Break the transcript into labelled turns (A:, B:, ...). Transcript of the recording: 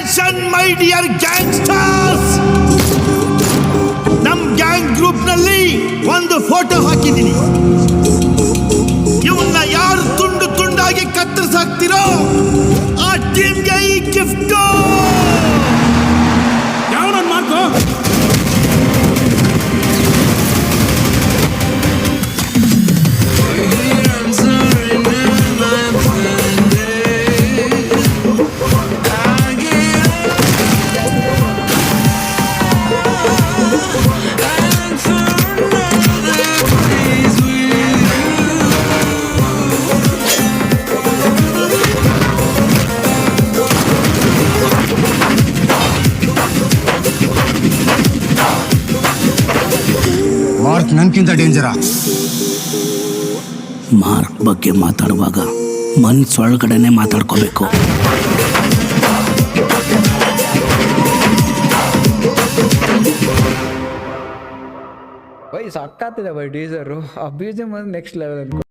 A: Attention my dear gangsters, ನಮ್ gang group ನಲ್ಲಿ ಒಂದು ಫೋಟೋ ಹಾಕಿದ್ದೀನಿ. ಇವನ್ನ ಯಾರು ತುಂಡು ತುಂಡಾಗಿ ಕತ್ತರಿಸಾಕ್ತಿರೋ ಆ ಟೀಮ್ಗೆ ಈ ಗಿಫ್ಟ್.
B: ಯಾವ ಮಾತು
C: ಮಾರ್ಕ್ ನನ್ಕಿಂತ ಡೇಂಜರಾ.
D: ಮಾರ್ಕ್ ಬಗ್ಗೆ ಮಾತಾಡುವಾಗ ಮನ್ಸೊಳಗಡೆನೆ ಮಾತಾಡ್ಕೋಬೇಕು.
E: ಬೈ ಸಕ್ಕತ್ತಿದೆ ಬೈ ಟೀಸರು. ಆ BGM ನೆಕ್ಸ್ಟ್ ಲೆವೆಲ್ ಅನ್ಕೋ.